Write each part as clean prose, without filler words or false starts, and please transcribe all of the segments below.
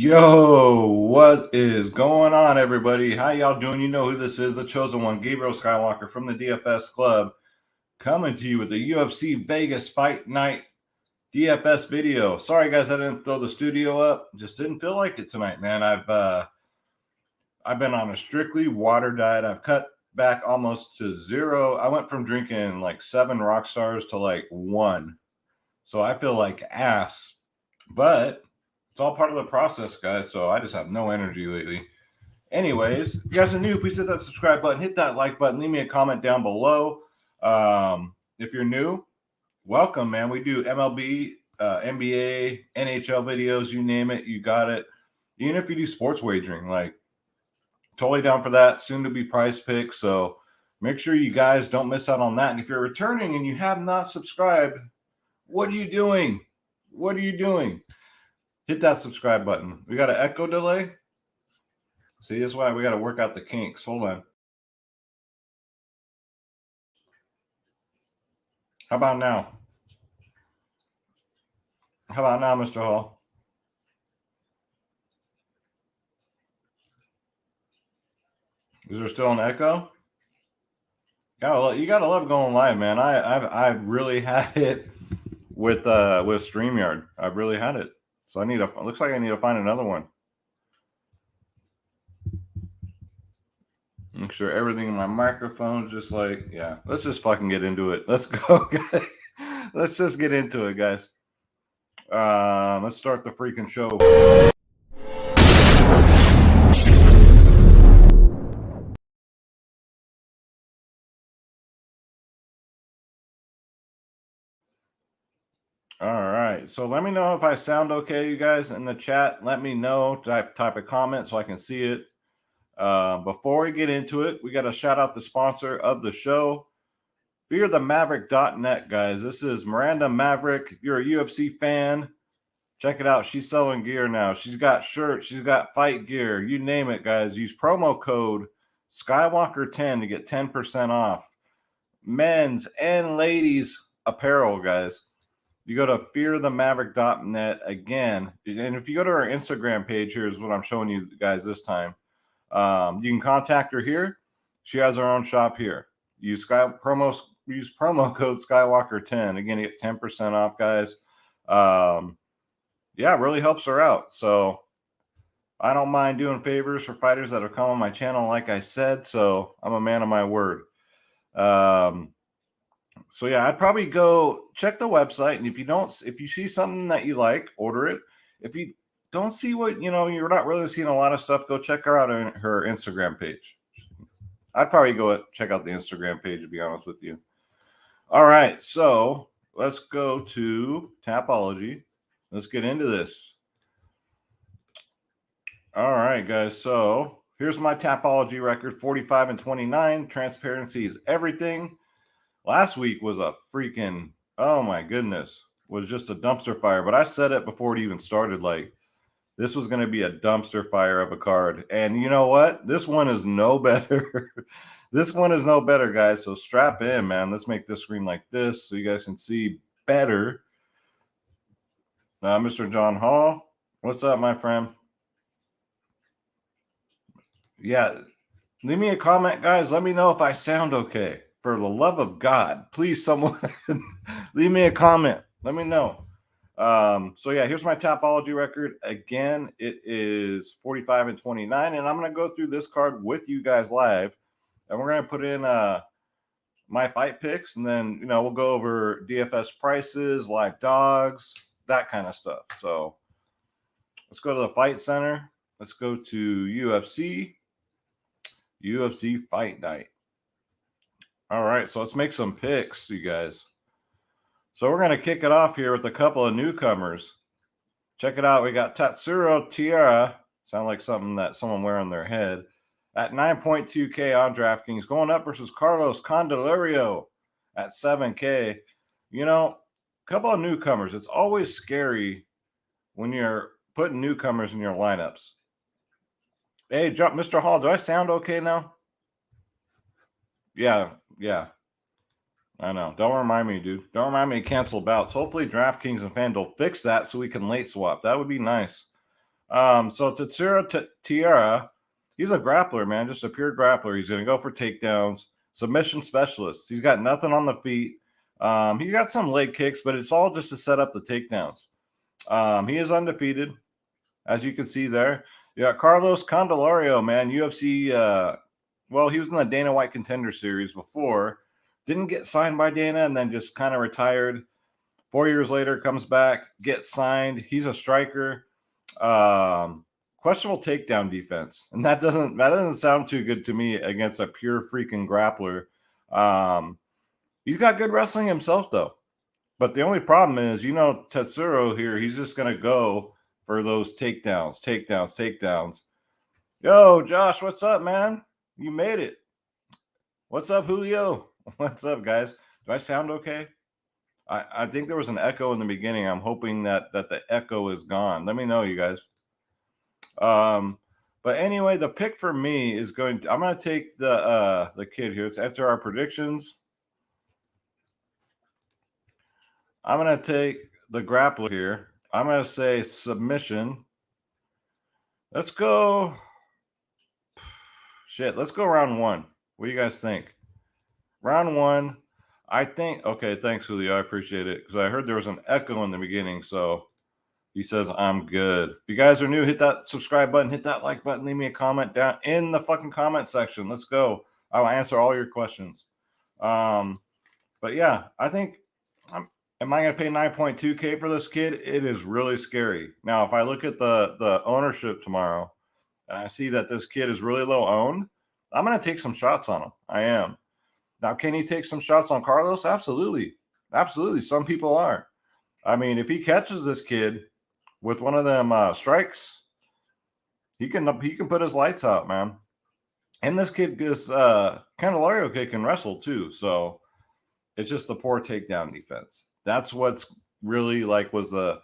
Yo, what is going on, everybody? How y'all doing? You know who this is, the chosen one, Gabriel Skywalker from the DFS Club, coming to you with the UFC Vegas Fight Night DFS video. Sorry, guys, I didn't throw the studio up. Just didn't feel like it tonight, man. I've been on a strictly water diet. I've cut back almost to zero. I went from drinking like 7 rock stars to like 1. So I feel like ass, but it's all part of the process, guys, so I just have no energy lately. Anyways, if you guys are new, please hit that subscribe button, hit that like button, leave me a comment down below. If you're new, welcome, man. We do MLB, NBA, NHL videos, you name it, you got it. Even if you do sports wagering, like, totally down for that. Soon to be Prize Picks, so make sure you guys don't miss out on that. And if you're returning and you have not subscribed, what are you doing? What are you doing? Hit that subscribe button. We got an echo delay. See, that's why we got to work out the kinks. Hold on. How about now? How about now, Mr. Hall? Is there still an echo? You gotta love going live, man. I've really had it with StreamYard. I've really had it. So looks like I need to find another one. Make sure everything in my microphone's just like, yeah. Let's just fucking get into it. Let's go, guys. Let's just get into it, guys. Let's start the freaking show. All right, so let me know if I sound okay, you guys, in the chat. Let me know, type a comment so I can see it. Before we get into it, we got to shout out the sponsor of the show, FearTheMaverick.net, guys. This is Miranda Maverick. If you're a UFC fan, check it out. She's selling gear now. She's got shirts. She's got fight gear. You name it, guys. Use promo code Skywalker10 to get 10% off. Men's and ladies apparel, guys. You go to FearTheMaverick.net again. And if you go to our Instagram page, here's what I'm showing you guys this time. You can contact her here. She has her own shop here. Use promo code Skywalker10. Again, you get 10% off, guys. Yeah, it really helps her out. So I don't mind doing favors for fighters that have come on my channel, like I said. So I'm a man of my word. So yeah, I'd probably go check the website, and if you see something that you like, order it. If you don't see what, you're not really seeing a lot of stuff, go check her out on her Instagram page. I'd probably go check out the Instagram page, to be honest with you. All right, so let's go to Tapology. Let's get into this. All right, guys. So here's my Tapology record: 45-29. Transparency is everything. Last week was a freaking, oh my goodness, was just a dumpster fire. But I said it before it even started, like, this was going to be a dumpster fire of a card. And you know what? This one is no better. This one is no better, guys. So strap in, man. Let's make this screen like this so you guys can see better. Mr. John Hall, what's up, my friend? Yeah, leave me a comment, guys. Let me know if I sound okay. For the love of God, please, someone leave me a comment. Let me know. So yeah, here's my Tapology record. Again, it is 45-29, and I'm going to go through this card with you guys live, and we're going to put in my fight picks, and then we'll go over DFS prices, live dogs, that kind of stuff. So let's go to the Fight Center. Let's go to UFC Fight Night. All right, so let's make some picks, you guys. So we're going to kick it off here with a couple of newcomers. Check it out. We got Tatsuro Taira. Sound like something that someone wear on their head. At 9.2K on DraftKings. Going up versus Carlos Candelario at 7K. A couple of newcomers. It's always scary when you're putting newcomers in your lineups. Hey, Mr. Hall, do I sound okay now? Yeah. I know. Don't remind me, dude. Don't remind me to cancel bouts. Hopefully DraftKings and FanDuel fix that so we can late swap. That would be nice. So Tatsuro Taira, he's a grappler, man, just a pure grappler. He's going to go for takedowns, submission specialist. He's got nothing on the feet. He got some leg kicks, but it's all just to set up the takedowns. He is undefeated, as you can see there. You got Carlos Candelario, man, UFC. Well, he was in the Dana White Contender Series before. Didn't get signed by Dana and then just kind of retired. 4 years later, comes back, gets signed. He's a striker. Questionable takedown defense, and that doesn't sound too good to me against a pure freaking grappler. He's got good wrestling himself though, but the only problem is, Tatsuro here, he's just gonna go for those takedowns. Yo, Josh, what's up, man? You made it. What's up, Julio? What's up, guys? Do I sound okay? I think there was an echo in the beginning. I'm hoping that the echo is gone. Let me know, you guys. But anyway, the pick for me is I'm going to take the kid here. Let's enter our predictions. I'm going to take the grappler here. I'm going to say submission. Let's go. Shit, let's go round one. What do you guys think? Round one. I think, okay, thanks, Julio. I appreciate it because I heard there was an echo in the beginning. So he says, I'm good. If you guys are new, hit that subscribe button, hit that like button, leave me a comment down in the fucking comment section. Let's go. I will answer all your questions. But yeah, I think, am I going to pay 9.2K for this kid? It is really scary. Now, if I look at the ownership tomorrow and I see that this kid is really low owned, I'm going to take some shots on him. I am. Now, can he take some shots on Carlos? Absolutely. Absolutely. Some people are. I mean, if he catches this kid with one of them strikes, he can put his lights out, man. And this kid, this Candelario kid can wrestle too. So it's just the poor takedown defense. That's what's really broke the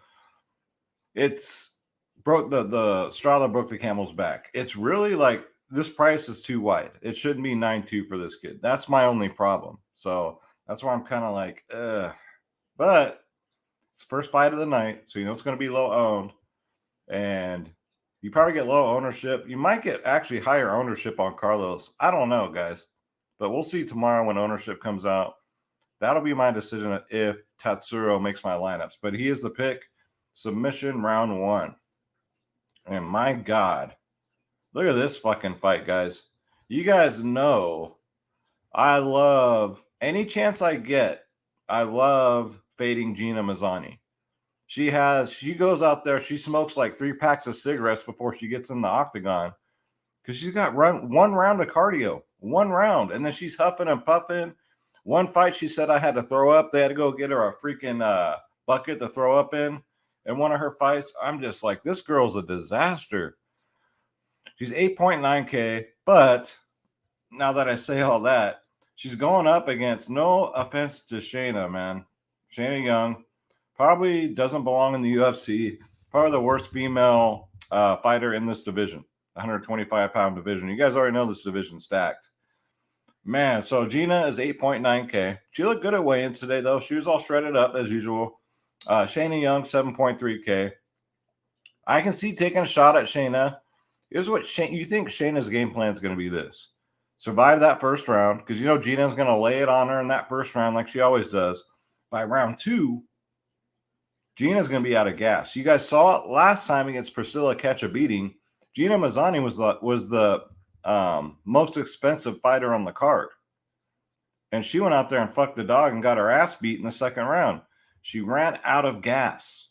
straw that broke the camel's back. It's really like this price is too wide. It shouldn't be 9.2 for this kid. That's my only problem. So that's why I'm kind of like, but it's the first fight of the night, so it's going to be low owned, and you probably get low ownership. You might get actually higher ownership on Carlos. I don't know, guys, but we'll see tomorrow when ownership comes out. That'll be my decision if Tatsuro makes my lineups. But he is the pick. Submission round one. And my God, look at this fucking fight, guys. You guys know I love any chance I get. I love fading Gina Mazzani. She goes out there, she smokes like 3 packs of cigarettes before she gets in the octagon because she's got one round of cardio, 1 round, and then she's huffing and puffing. One fight, she said I had to throw up. They had to go get her a freaking bucket to throw up in one of her fights. I'm just like, this girl's a disaster. She's 8.9K, but now that I say all that, she's going up against, no offense to Shayna, man. Shayna Young probably doesn't belong in the UFC. Probably the worst female fighter in this division, 125-pound division. You guys already know this division's stacked. Man, so Gina is 8.9K. She looked good at weigh-ins today, though. She was all shredded up as usual. Shayna Young, 7.3K. I can see taking a shot at Shayna. Here's what you think Shayna's game plan is going to be this. Survive that first round, because Gina's going to lay it on her in that first round like she always does. By round 2, Gina's going to be out of gas. You guys saw it last time against Priscilla Catch a Beating. Gina Mazzani was the most expensive fighter on the card. And she went out there and fucked the dog and got her ass beat in the second round. She ran out of gas.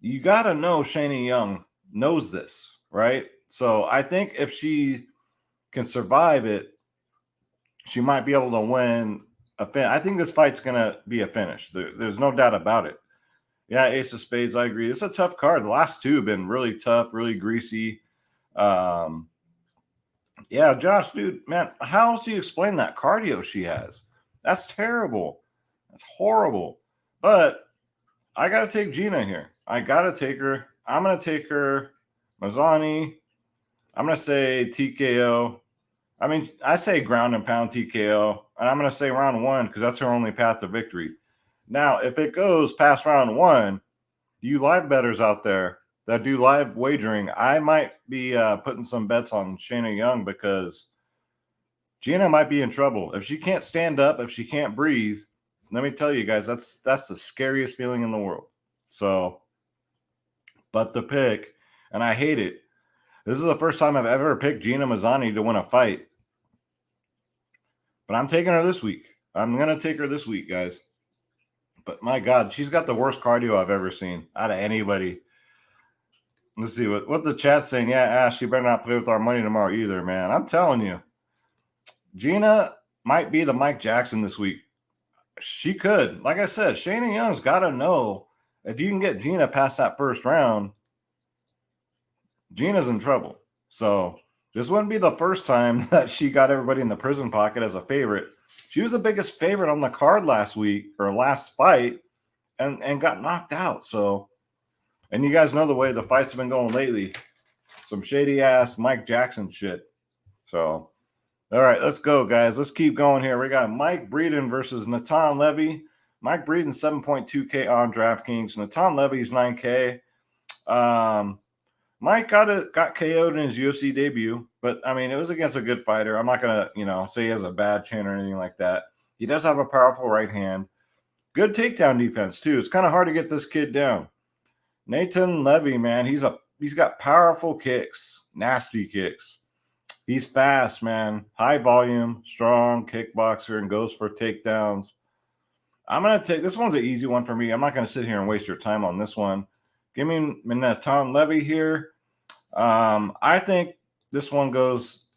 You got to know Shayna Young knows this, right? So I think if she can survive it, she might be able to win I think this fight's going to be a finish. There's no doubt about it. Yeah, Ace of Spades, I agree. It's a tough card. The last 2 have been really tough, really greasy. Yeah, Josh, dude, man, how else do you explain that cardio she has? That's terrible. That's horrible. But I got to take Gina here. I got to take her. I'm going to take her. Mazzani. I'm going to say TKO. I mean, I say ground and pound TKO, and I'm going to say round 1 because that's her only path to victory. Now, if it goes past round 1, you live bettors out there that do live wagering, I might be putting some bets on Shayna Young because Gina might be in trouble. If she can't stand up, if she can't breathe, let me tell you guys, that's the scariest feeling in the world. So, but the pick, and I hate it. This is the first time I've ever picked Gina Mazzani to win a fight. But I'm taking her this week. I'm going to take her this week, guys. But my God, she's got the worst cardio I've ever seen out of anybody. Let's see what the chat's saying. Yeah, Ash, you better not play with our money tomorrow either, man. I'm telling you. Gina might be the Mike Jackson this week. She could. Like I said, Shayna Young's got to know if you can get Gina past that first round, Gina's in trouble. So this wouldn't be the first time that she got everybody in the prison pocket as a favorite. She was the biggest favorite on the card last week or last fight and got knocked out. So, and you guys know the way the fights have been going lately. Some shady ass Mike Jackson shit. So, all right, let's go, guys. Let's keep going here. We got Mike Breeden versus Natan Levy. Mike Breeden 7.2K on DraftKings. Natan Levy's 9K. Mike got KO'd in his UFC debut, but I mean, it was against a good fighter. I'm not gonna, say he has a bad chin or anything like that. He does have a powerful right hand. Good takedown defense too. It's kind of hard to get this kid down. Natan Levy, man, he's got powerful kicks, nasty kicks. He's fast, man. High volume, strong kickboxer, and goes for takedowns. I'm gonna take this one's an easy one for me. I'm not gonna sit here and waste your time on this one. Give me Natan Levy here. I think this one goes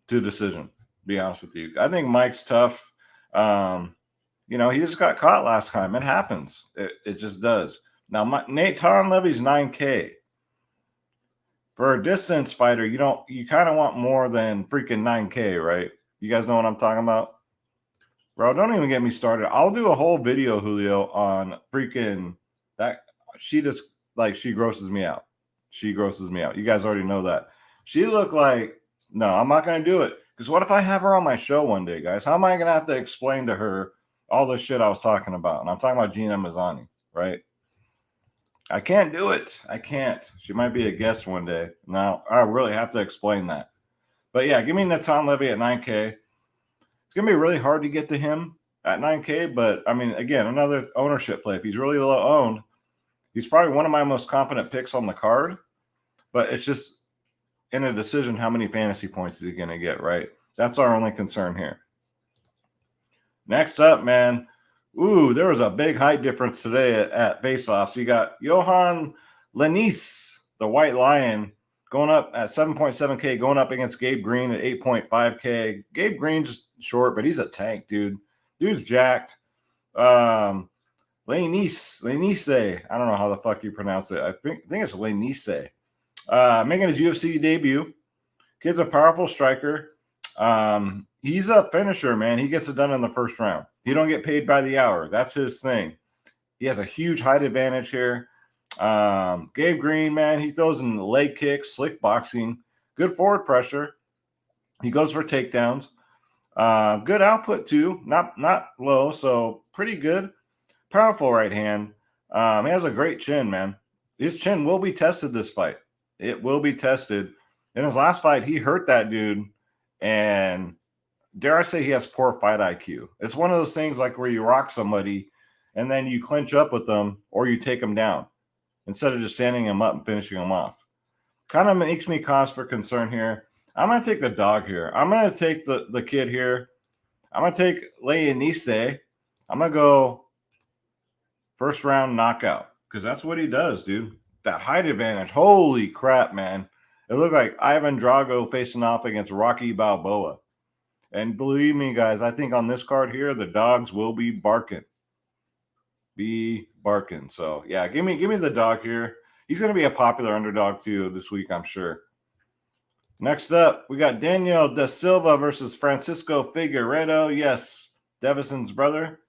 to decision, to be honest with you. I think Mike's tough. He just got caught last time. It happens. It just does. Now, Natan Levy's 9K. For a distance fighter, you kind of want more than freaking 9K, right? You guys know what I'm talking about? Bro, don't even get me started. I'll do a whole video, Julio, on freaking that. She grosses me out. She grosses me out. You guys already know that. She looked like, no, I'm not going to do it. Because what if I have her on my show one day, guys? How am I going to have to explain to her all the shit I was talking about? And I'm talking about Gina Mazzani, right? I can't do it. I can't. She might be a guest one day. Now, I really have to explain that. But yeah, give me Natan Levy at 9K. It's going to be really hard to get to him at 9K. But, I mean, again, another ownership play. If he's really low owned, he's probably one of my most confident picks on the card. But it's just in a decision, how many fantasy points is he going to get, right? That's our only concern here. Next up, man. Ooh, there was a big height difference today at face-offs. You got Johan Lenis, the White Lion, going up at 7.7K, going up against Gabe Green at 8.5K. Gabe Green's short, but he's a tank, dude. Dude's jacked. Lenise. I don't know how the fuck you pronounce it. I think it's Lenise. Making his UFC debut. Kid's a powerful striker. He's a finisher, man. He gets it done in the first round. He don't get paid by the hour. That's his thing. He has a huge height advantage here. Gabe Green, man, he throws in the leg kicks, slick boxing, good forward pressure. He goes for takedowns. Good output too, not low, so pretty good. Powerful right hand. He has a great chin, man. His chin will be tested this fight. It will be tested. In his last fight, he hurt that dude, and dare I say he has poor fight IQ. It's one of those things like where you rock somebody and then you clinch up with them or you take them down instead of just standing them up and finishing them off. Kind of makes me cause for concern here. I'm going to take the dog here. I'm going to take the kid here. I'm going to take Lenis. I'm going to go first round knockout because that's what he does, dude. That height advantage. Holy crap, man. It looked like Ivan Drago facing off against Rocky Balboa. And believe me, guys, I think on this card here, the dogs will be barking. So, yeah, give me the dog here. He's going to be a popular underdog, too, this week, I'm sure. Next up, we got Daniel Da Silva versus Francisco Figueiredo. Yes, Devison's brother.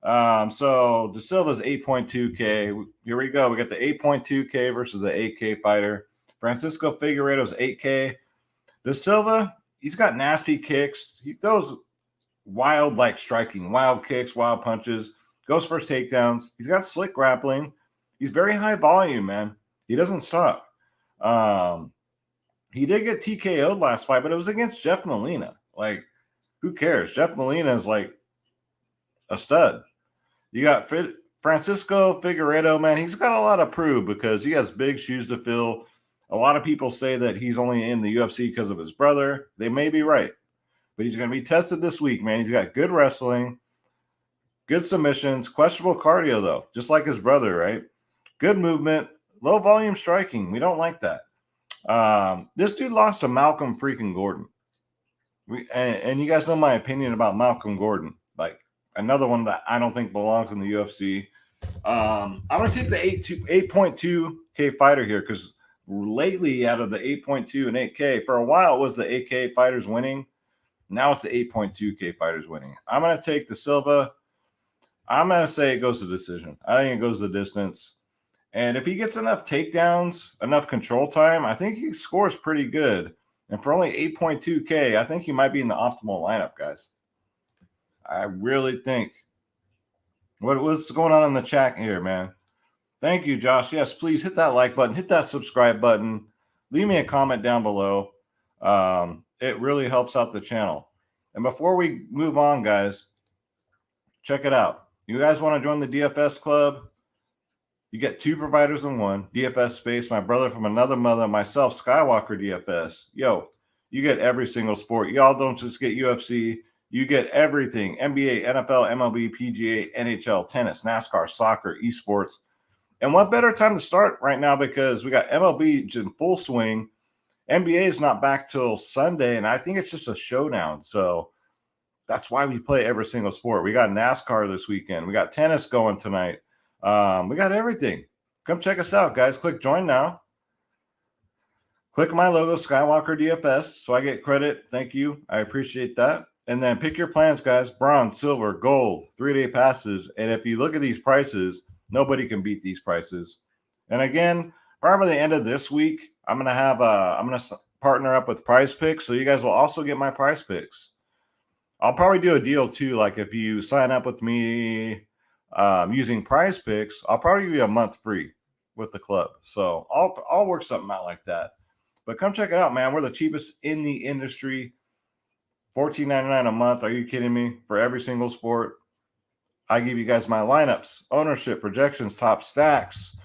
So, Da Silva's 8.2K. Here we go. We got the 8.2K versus the 8K fighter. Francisco Figueiredo's 8K. Da Silva, he's got nasty kicks. He throws wild, striking, wild kicks, wild punches. Goes for takedowns. He's got slick grappling. He's very high volume, man. He doesn't stop. He did get TKO'd last fight, but it was against Jeff Molina. Like, who cares? Jeff Molina is like a stud. You got Francisco Figueiredo, man. He's got a lot to prove because he has big shoes to fill. A lot of people say that he's only in the UFC because of his brother. They may be right, but he's going to be tested this week, man. He's got good wrestling, good submissions, questionable cardio, though, just like his brother, right? Good movement, low volume striking. We don't like that. This dude lost to Malcolm freaking Gordon. And you guys know my opinion about Malcolm Gordon. Like, another one that I don't think belongs in the UFC. I'm going to take the 8.2K fighter here because lately out of the 8.2 and 8K, for a while it was the 8K fighters winning. Now it's the 8.2K fighters winning. I'm going to take the Silva. I'm going to say it goes to decision. I think it goes the distance. And if he gets enough takedowns, enough control time, I think he scores pretty good. And for only 8.2K, I think he might be in the optimal lineup, guys. I really think. What's going on in the chat here, man? Thank you, Josh. Yes, please hit that like button. Hit that subscribe button. Leave me a comment down below. It really helps out the channel. And before we move on, guys, check it out. You guys want to join the DFS club? You get 2 providers in one. DFS Space, my brother from another mother, myself, Skywalker DFS. Yo, you get every single sport. Y'all don't just get UFC. You get everything. NBA, NFL, MLB, PGA, NHL, tennis, NASCAR, soccer, esports. And what better time to start right now because we got MLB in full swing. NBA is not back till Sunday, and I think it's just a showdown. So that's why we play every single sport. We got NASCAR this weekend. We got tennis going tonight. We got everything. Come check us out, guys. Click join now. Click my logo, Skywalker DFS, so I get credit. Thank you. I appreciate that. And then pick your plans, guys. Bronze, silver, gold, 3-day passes. And if you look at these prices, nobody can beat these prices. And again, probably the end of this week, I'm gonna partner up with Prize Picks, so you guys will also get my Prize Picks. I'll probably do a deal too. Like if you sign up with me using Prize Picks, I'll probably give you a month free with the club. So I'll work something out like that. But come check it out, man. We're the cheapest in the industry. $14.99 a month. Are you kidding me? For every single sport. I give you guys my lineups, ownership, projections, top stacks.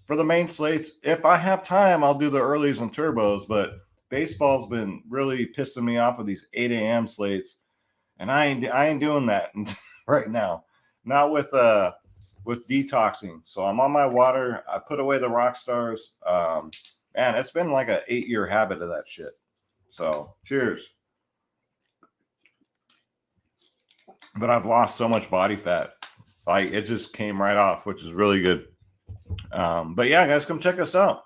For the main slates, if I have time, I'll do the earlies and turbos. But baseball's been really pissing me off with these 8 a.m. slates. And I ain't doing that right now. Not with detoxing. So I'm on my water. I put away the rock stars. Man, it's been like an 8-year habit of that shit. So cheers. But I've lost so much body fat. Like it just came right off, which is really good. But yeah, guys, come check us out.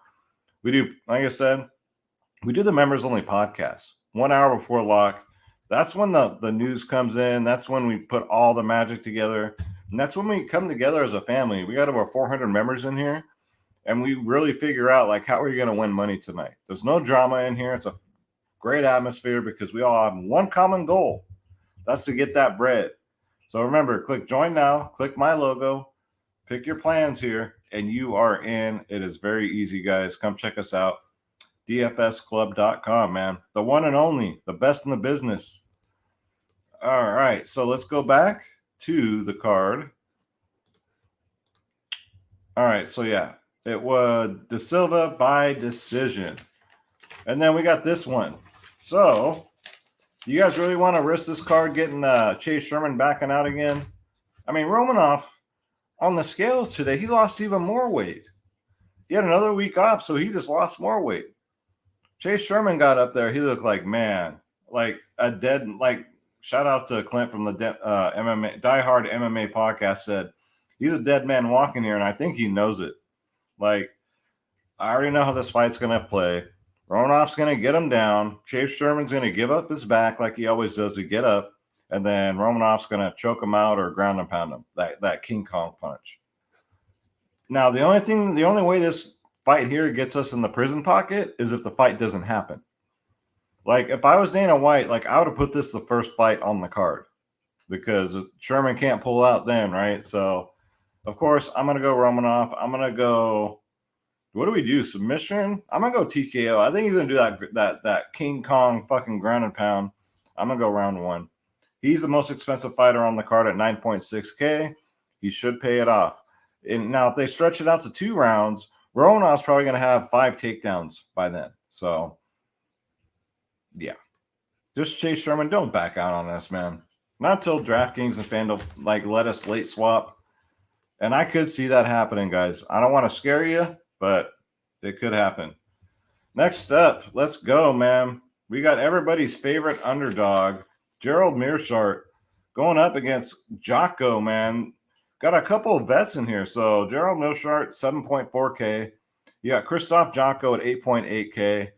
We do, like I said, we do the members only podcast 1 hour before lock. That's when the news comes in. That's when we put all the magic together. And that's when we come together as a family. We got over 400 members in here. And we really figure out, like, how are you going to win money tonight? There's no drama in here. It's a great atmosphere because we all have one common goal. That's to get that bread. So remember, click join now. Click my logo. Pick your plans here. And you are in. It is very easy, guys. Come check us out. DFSclub.com, man. The one and only. The best in the business. All right. So let's go back to the card. All right. So, yeah. It was De Silva by decision. And then we got this one. So, you guys really want to risk this card getting Chase Sherman backing out again? I mean, Romanov, on the scales today, he lost even more weight. He had another week off, so he just lost more weight. Chase Sherman got up there. He looked like, man, like a dead, like, shout out to Clint from the MMA, diehard MMA podcast said, he's a dead man walking here, and I think he knows it. Like, I already know how this fight's going to play. Romanov's going to get him down. Chase Sherman's going to give up his back like he always does to get up. And then Romanov's going to choke him out or ground and pound him. That King Kong punch. Now, the only way this fight here gets us in the prison pocket is if the fight doesn't happen. Like, if I was Dana White, like, I would have put this the first fight on the card. Because Sherman can't pull out then, right? So, of course, I'm going to go Romanov. I'm going to go What do we do? Submission? I'm gonna go TKO. I think he's gonna do that King Kong fucking ground and pound. I'm gonna go round 1. He's the most expensive fighter on the card at 9.6K. He should pay it off. And now, if they stretch it out to 2 rounds, Romanov's probably gonna have 5 takedowns by then. So, yeah, just Chase Sherman. Don't back out on us, man. Not until DraftKings and FanDuel let us late swap. And I could see that happening, guys. I don't want to scare you, but it could happen. Next up, let's go, man. We got everybody's favorite underdog, Gerald Meershart, going up against Jotko, man. Got a couple of vets in here. So Gerald Meershart, 7.4K. You got Christoph Jotko at 8.8K.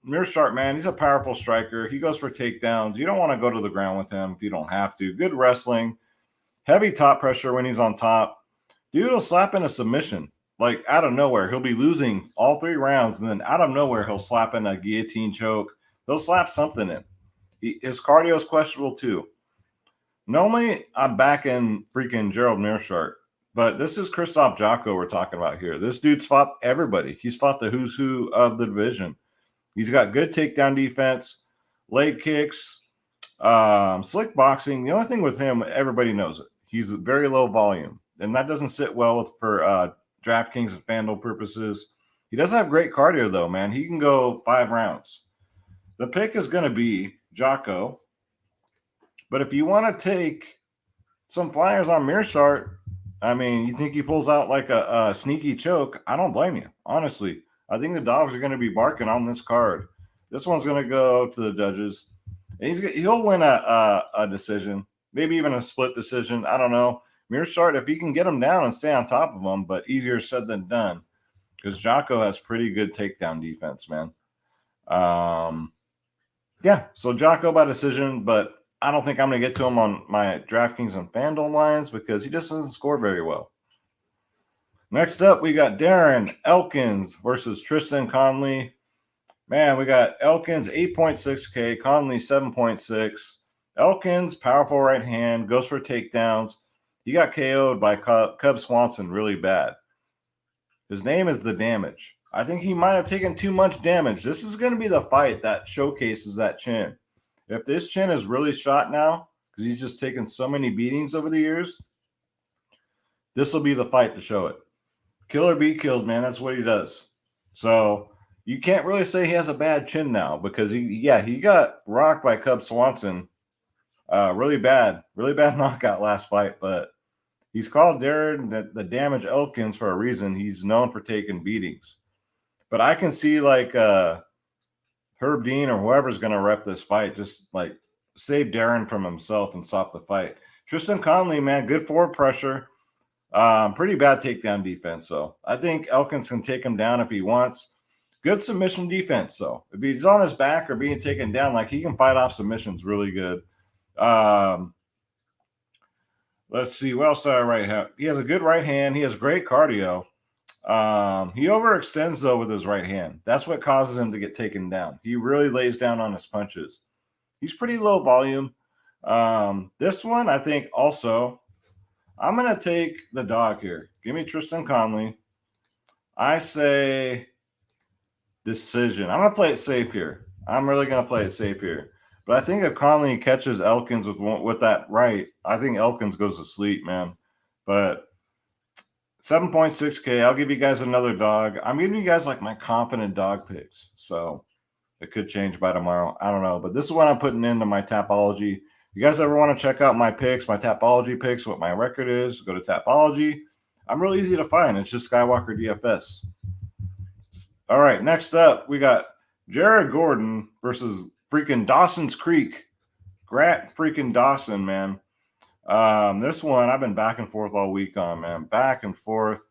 Meershart, man, he's a powerful striker. He goes for takedowns. You don't want to go to the ground with him if you don't have to. Good wrestling. Heavy top pressure when he's on top. Dude will slap in a submission. Like, out of nowhere. He'll be losing all 3 rounds, and then out of nowhere, he'll slap in a guillotine choke. He'll slap something in. His cardio is questionable, too. Normally, I'm backing freaking Gerald Meershart, but this is Christoph Jotko we're talking about here. This dude's fought everybody. He's fought the who's who of the division. He's got good takedown defense, leg kicks, slick boxing. The only thing with him, everybody knows it. He's very low volume, and that doesn't sit well for DraftKings and FanDuel purposes. He doesn't have great cardio, though, man. He can go 5 rounds. The pick is going to be Jotko. But if you want to take some flyers on Meershart, I mean, you think he pulls out like a sneaky choke, I don't blame you, honestly. I think the dogs are going to be barking on this card. This one's going to go to the judges. And he'll win a decision, maybe even a split decision. I don't know. Meershart, if he can get him down and stay on top of him, but easier said than done, because Jotko has pretty good takedown defense, man. Yeah, so Jotko by decision, but I don't think I'm going to get to him on my DraftKings and FanDuel lines because he just doesn't score very well. Next up, we got Darren Elkins versus Tristan Conley. Man, we got Elkins 8.6K, Conley 7.6. Elkins, powerful right hand, goes for takedowns. He got KO'd by Cub Swanson really bad. His name is The Damage. I think he might have taken too much damage. This is going to be the fight that showcases that chin. If this chin is really shot now, because he's just taken so many beatings over the years, this will be the fight to show it. Kill or be killed, man. That's what he does. So you can't really say he has a bad chin now because he got rocked by Cub Swanson. Really bad knockout last fight, but he's called Darren the Damage Elkins for a reason. He's known for taking beatings. But I can see like Herb Dean or whoever's going to rep this fight just like save Darren from himself and stop the fight. Tristan Conley, man, good forward pressure. Pretty bad takedown defense, though. I think Elkins can take him down if he wants. Good submission defense, though. If he's on his back or being taken down, like he can fight off submissions really good. Let's see. What else do I right have? He has a good right hand. He has great cardio. He overextends, though, with his right hand. That's what causes him to get taken down. He really lays down on his punches. He's pretty low volume. This one, I think, also, I'm going to take the dog here. Give me Tristan Conley. I say decision. I'm going to play it safe here. I'm really going to play it safe here. But I think if Conley catches Elkins with that right, I think Elkins goes to sleep, man. But 7.6K, I'll give you guys another dog. I'm giving you guys like my confident dog picks. So it could change by tomorrow. I don't know. But this is what I'm putting into my Tapology. You guys ever want to check out my picks, my Tapology picks, what my record is, go to Tapology. I'm really easy to find. It's just Skywalker DFS. All right, next up, we got Jared Gordon versus freaking Dawson's Creek. Grant freaking Dawson, man. This one I've been back and forth all week on, man. Back and forth.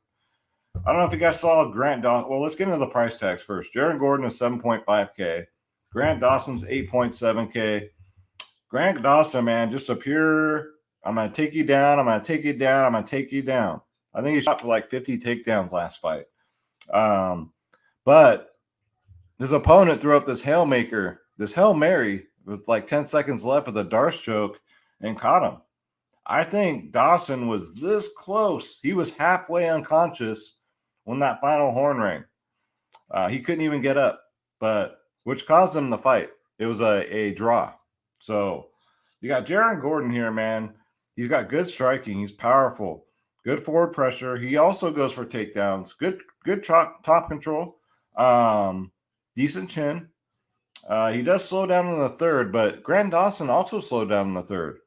I don't know if you guys saw Grant Dawson. Well, let's get into the price tags first. Jared Gordon is 7.5K. Grant Dawson's 8.7K. Grant Dawson, man, just a pure, I'm going to take you down, I'm going to take you down, I'm going to take you down. I think he shot for like 50 takedowns last fight. But his opponent threw up this Hail Mary with like 10 seconds left with a Darce choke and caught him. I think Dawson was this close. He was halfway unconscious when that final horn rang. He couldn't even get up, but which caused him the fight. It was a draw. So you got Jaron Gordon here, man. He's got good striking. He's powerful. Good forward pressure. He also goes for takedowns. Good top control. Decent chin. He does slow down in the third, but Grant Dawson also slowed down in the third.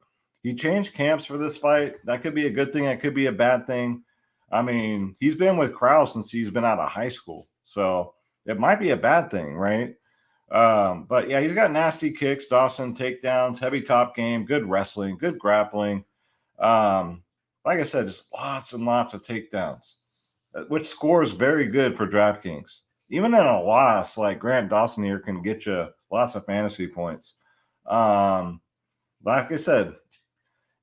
He changed camps for this fight. That could be a good thing. That could be a bad thing. I mean, he's been with Krause since he's been out of high school. So it might be a bad thing, right? But yeah, he's got nasty kicks, Dawson, takedowns, heavy top game, good wrestling, good grappling. Like I said, just lots and lots of takedowns, which scores very good for DraftKings. Even in a loss, like Grant Dawson here can get you lots of fantasy points. Like I said,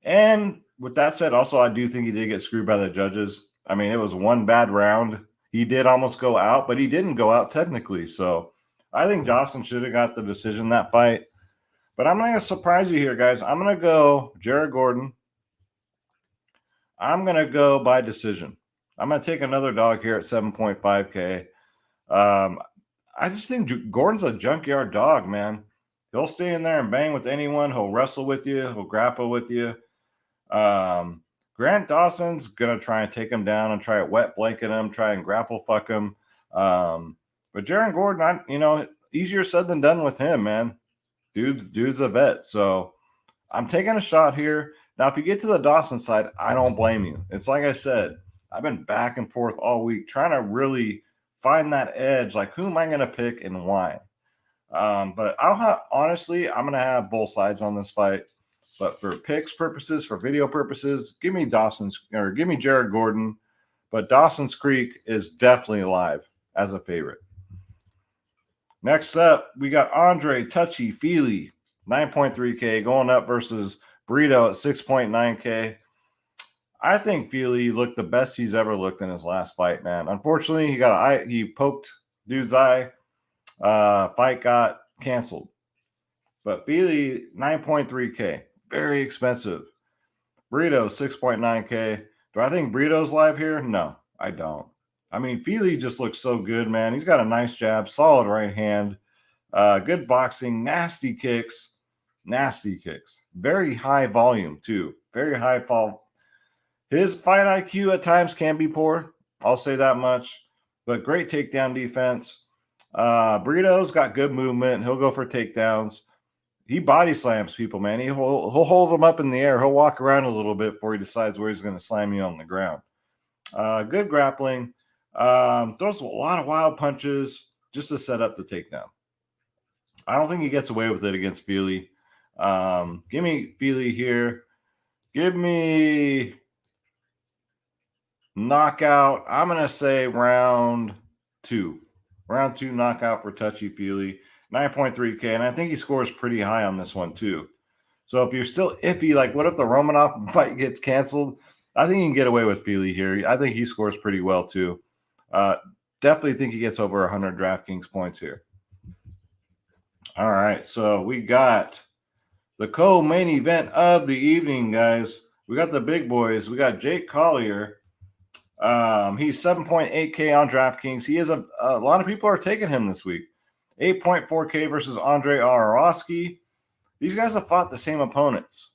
and with that said, also I do think he did get screwed by the judges. I mean, it was one bad round. He did almost go out, but he didn't go out technically. So I think Dawson should have got the decision that fight. But I'm going to surprise you here, guys. I'm going to go Jared Gordon. I'm going to go by decision. I'm going to take another dog here at 7.5K. I just think Gordon's a junkyard dog, man. He'll stay in there and bang with anyone. He'll wrestle with you. He'll grapple with you. Grant Dawson's going to try and take him down and try to wet blanket him, try and grapple fuck him. But Jaron Gordon, easier said than done with him, man. Dude's a vet. So I'm taking a shot here. Now, if you get to the Dawson side, I don't blame you. It's like I said, I've been back and forth all week trying to really find that edge. Like, who am I going to pick and why? But honestly, I'm going to have both sides on this fight. But for picks purposes, for video purposes, give me Jared Gordon. But Dawson's Creek is definitely alive as a favorite. Next up, we got Andre Touchy Feely, 9.3K, going up versus Burrito at 6.9K. I think Feely looked the best he's ever looked in his last fight, man. Unfortunately, he poked dude's eye. Fight got canceled. But Feely, 9.3K. Very expensive. Burrito, 6.9K. Do I think Burrito's live here? No, I don't. I mean, Feely just looks so good, man. He's got a nice jab, solid right hand, good boxing, nasty kicks. Very high volume, too. Very high fall. His fight IQ at times can be poor. I'll say that much. But great takedown defense. Burrito's got good movement. He'll go for takedowns. He body slams people, man. He'll hold them up in the air. He'll walk around a little bit before he decides where he's going to slam you on the ground. Good grappling. Throws a lot of wild punches just to set up the takedown. I don't think he gets away with it against Feely. Give me Feely here. Give me knockout. I'm going to say round 2. Round 2 knockout for Touchy Feely. 9.3K. And I think he scores pretty high on this one, too. So if you're still iffy, like what if the Romanov fight gets canceled? I think you can get away with Feely here. I think he scores pretty well, too. Definitely think he gets over 100 DraftKings points here. All right, so we got the co-main event of the evening, guys. We got the big boys. We got Jake Collier. He's 7.8K on DraftKings. He is a lot of people are taking him this week. 8.4K versus Andre Arlovski. These guys have fought the same opponents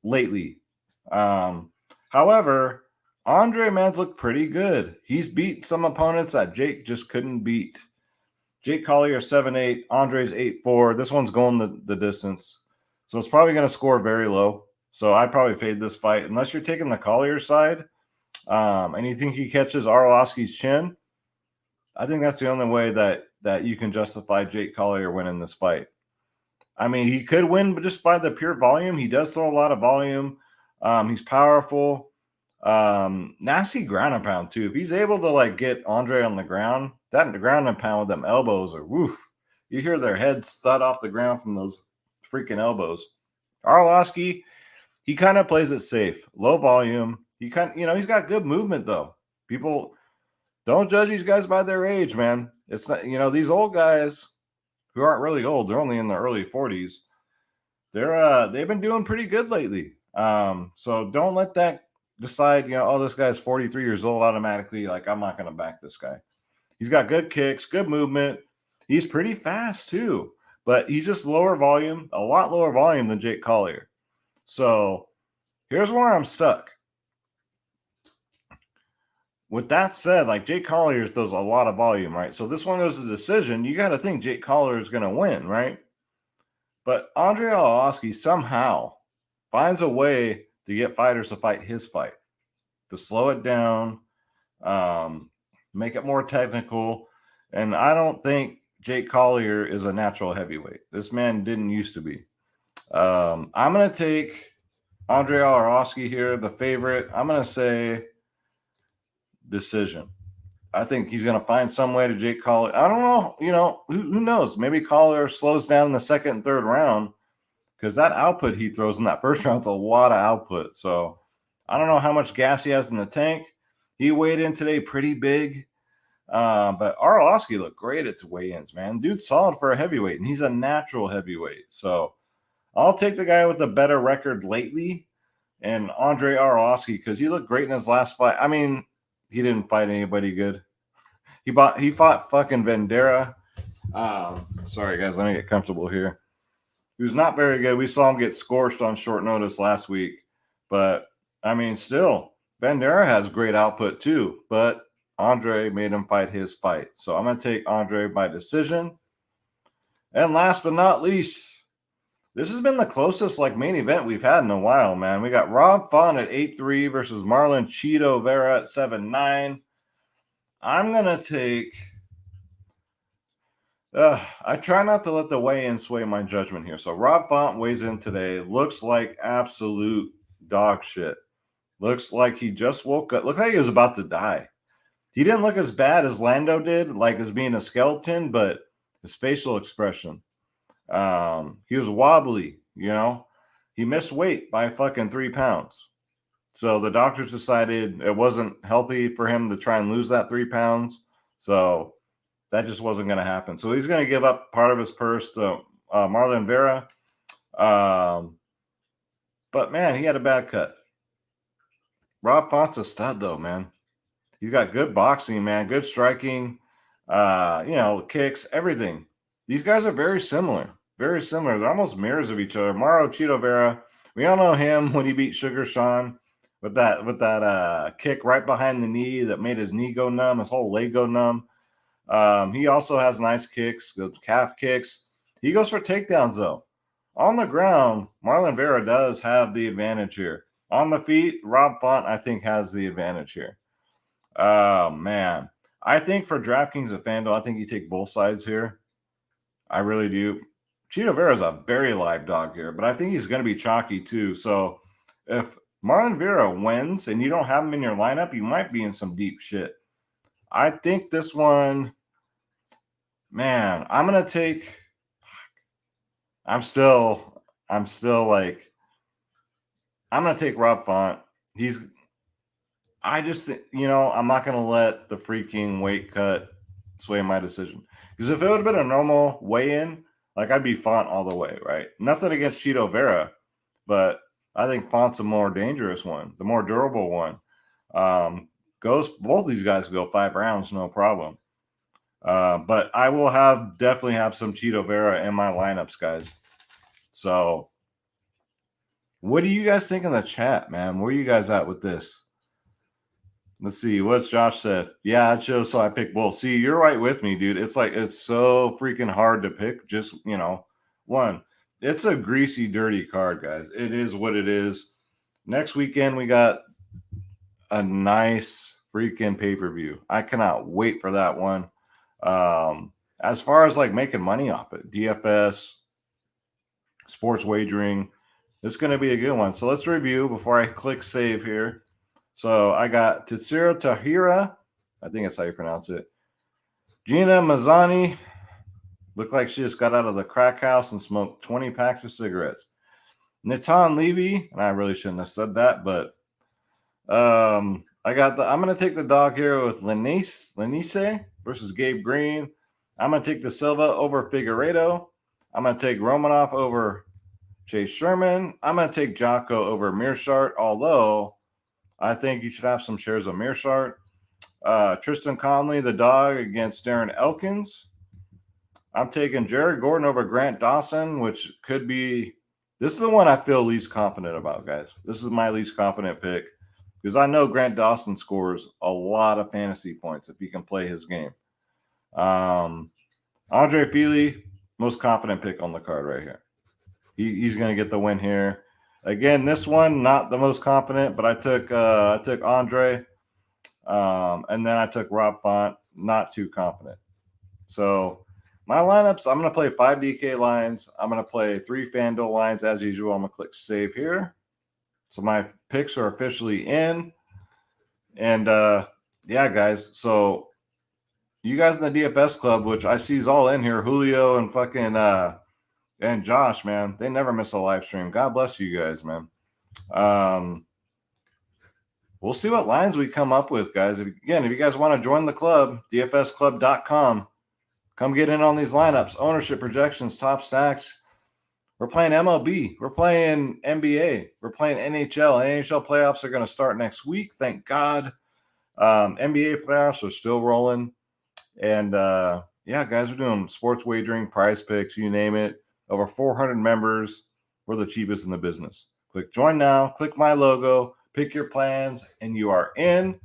lately. However, Andre man's looked pretty good. He's beat some opponents that Jake just couldn't beat. Jake Collier 7.8, Andre's 8.4. This one's going the distance. So it's probably going to score very low. So I'd probably fade this fight unless you're taking the Collier side. And you think he catches Arlovski's chin. I think that's the only way that you can justify Jake Collier winning this fight. I mean, he could win just by the pure volume. He does throw a lot of volume. He's powerful. Nasty ground and pound, too. If he's able to, get Andre on the ground, that ground and pound with them elbows are woof. You hear their heads thud off the ground from those freaking elbows. Arlovski, he kind of plays it safe. Low volume. He's got good movement, though. People don't judge these guys by their age, man. It's not, these old guys who aren't really old, they're only in their early 40s. They've been doing pretty good lately. So don't let that decide, oh, this guy's 43 years old automatically, like, I'm not going to back this guy. He's got good kicks, good movement. He's pretty fast too, but he's just lower volume, a lot lower volume than Jake Collier. So here's where I'm stuck. With that said, like, Jake Collier does a lot of volume, right? So this one goes to decision. You got to think Jake Collier is going to win, right? But Andre Arlovski somehow finds a way to get fighters to fight his fight, to slow it down, make it more technical. And I don't think Jake Collier is a natural heavyweight. This man didn't used to be. I'm going to take Andre Arlovski here, the favorite. I'm going to say decision. I think he's going to find some way to Jake Collier. I don't know. Who knows? Maybe Collier slows down in the second and third round, because that output he throws in that first round is a lot of output. So I don't know how much gas he has in the tank. He weighed in today pretty big. But Arlovski looked great at the weigh-ins, man. Dude's solid for a heavyweight, and he's a natural heavyweight. So I'll take the guy with a better record lately, and Andre Arlovski, because he looked great in his last fight. I mean, he didn't fight anybody good. He fought fucking Vera. Sorry, guys. Let me get comfortable here. He was not very good. We saw him get scorched on short notice last week. But, I mean, still, Vera has great output too. But Andre made him fight his fight. So I'm going to take Andre by decision. And last but not least, this has been the closest main event we've had in a while, man. We got Rob Font at 8-3 versus Marlon Cheeto Vera at 7-9. I'm going to take... I try not to let the weigh-in sway my judgment here. So Rob Font weighs in today. Looks like absolute dog shit. Looks like he just woke up. Looks like he was about to die. He didn't look as bad as Lando did, like as being a skeleton, but his facial expression. He was wobbly, He missed weight by fucking 3 pounds. So the doctors decided it wasn't healthy for him to try and lose that 3 pounds. So that just wasn't going to happen. So he's going to give up part of his purse to Marlon Vera. But, man, he had a bad cut. Rob Font's a stud, though, man. He's got good boxing, man. Good striking, kicks, everything. These guys are very similar. Very similar. They're almost mirrors of each other. Mauro Cheeto Vera, we all know him when he beat Sugar Sean with that kick right behind the knee that made his knee go numb, his whole leg go numb. He also has nice kicks, good calf kicks. He goes for takedowns, though. On the ground, Marlon Vera does have the advantage here. On the feet, Rob Font, I think, has the advantage here. Man. I think for DraftKings and FanDuel, I think you take both sides here. I really do. Cheeto Vera is a very live dog here, but I think he's going to be chalky too. So if Marlon Vera wins and you don't have him in your lineup, you might be in some deep shit. I think this one, man, I'm going to take, I'm still I'm going to take Rob Font. I'm not going to let the freaking weight cut sway my decision. Because if it would have been a normal weigh-in, I'd be Font all the way, right? Nothing against Cheeto Vera, but I think Font's a more dangerous one, the more durable one. Both these guys go 5 rounds, no problem. But I will definitely have some Cheeto Vera in my lineups, guys. So, what do you guys think in the chat, man? Where are you guys at with this? Let's see. What's Josh said? Yeah, I chose, so I picked both. See, you're right with me, dude. It's so freaking hard to pick. Just, one. It's a greasy, dirty card, guys. It is what it is. Next weekend, we got a nice freaking pay-per-view. I cannot wait for that one. As far as making money off it, DFS, sports wagering, it's going to be a good one. So let's review before I click save here. So I got Tatsuro Taira, I think that's how you pronounce it. Gina Mazzani, looked like she just got out of the crack house and smoked 20 packs of cigarettes. Natan Levy, and I really shouldn't have said that, but I'm going to take the dog here with Lenis versus Gabe Green. I'm going to take the Silva over Figueiredo. I'm going to take Romanov over Chase Sherman. I'm going to take Jotko over Meershart, although I think you should have some shares of Meershart. Tristan Conley, the dog, against Darren Elkins. I'm taking Jared Gordon over Grant Dawson, which could be – this is the one I feel least confident about, guys. This is my least confident pick because I know Grant Dawson scores a lot of fantasy points if he can play his game. Andre Feely, most confident pick on the card right here. He's going to get the win here. Again, this one, not the most confident, but I took Andre, and then I took Rob Font, not too confident. So my lineups, I'm going to play 5 DK lines. I'm going to play 3 FanDuel lines as usual. I'm going to click save here. So my picks are officially in. And yeah, guys, so you guys in the DFS club, which I see is all in here, Julio and fucking and Josh, man, they never miss a live stream. God bless you guys, man. We'll see what lines we come up with, guys. If you guys want to join the club, dfsclub.com, come get in on these lineups, ownership projections, top stacks. We're playing MLB. We're playing NBA. We're playing NHL. NHL playoffs are going to start next week. Thank God. NBA playoffs are still rolling. And, yeah, guys, we're doing sports wagering, prize picks, you name it. Over 400 members. We're the cheapest in the business. Click join now. Click my logo. Pick your plans, and you are in.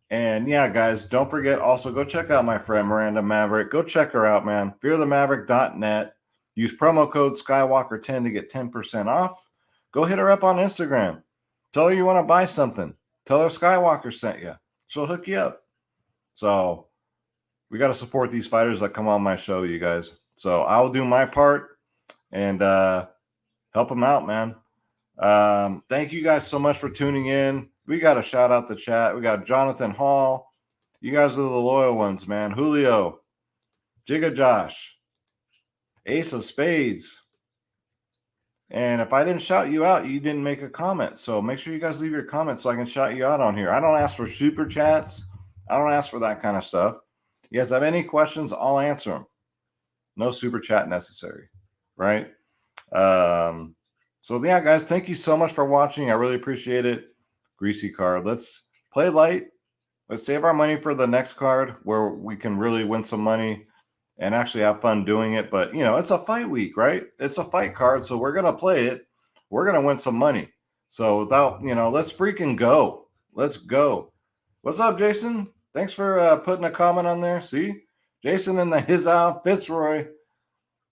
And, yeah, guys, don't forget, also go check out my friend Miranda Maverick. Go check her out, man. fearthemaverick.net. Use promo code Skywalker10 to get 10% off. Go hit her up on Instagram. Tell her you want to buy something. Tell her Skywalker sent you. She'll hook you up. So we got to support these fighters that come on my show, you guys. So I'll do my part and help them out, man. Thank you guys so much for tuning in. We got to shout out the chat. We got Jonathan Hall. You guys are the loyal ones, man. Julio, Jigga Josh, Ace of Spades. And if I didn't shout you out, you didn't make a comment. So make sure you guys leave your comments so I can shout you out on here. I don't ask for super chats. I don't ask for that kind of stuff. You guys have any questions, I'll answer them. No super chat necessary, right? So, yeah, guys, thank you so much for watching. I really appreciate it. Greasy card. Let's play light. Let's save our money for the next card where we can really win some money and actually have fun doing it. But, you know, it's a fight week, right? It's a fight card, so we're going to play it. We're going to win some money. So, without, you know, let's freaking go. Let's go. What's up, Jason? Thanks for putting a comment on there. See? Jason in the his out Fitzroy.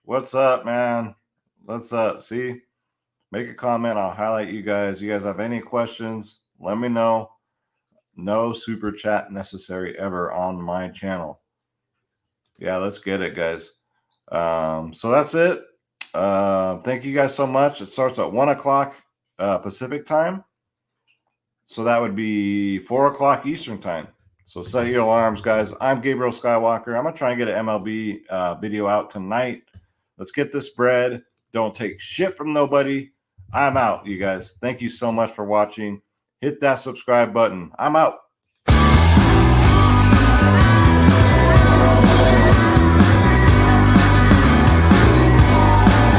What's up, man? What's up? See? Make a comment. I'll highlight you guys. You guys have any questions, let me know. No super chat necessary ever on my channel. Yeah, let's get it, guys. So that's it. Thank you guys so much. It starts at 1 o'clock Pacific time. So that would be 4 o'clock Eastern time. So set your alarms, guys. I'm Gabriel Skywalker. I'm going to try and get an MLB video out tonight. Let's get this bread. Don't take shit from nobody. I'm out, you guys. Thank you so much for watching. Hit that subscribe button. I'm out.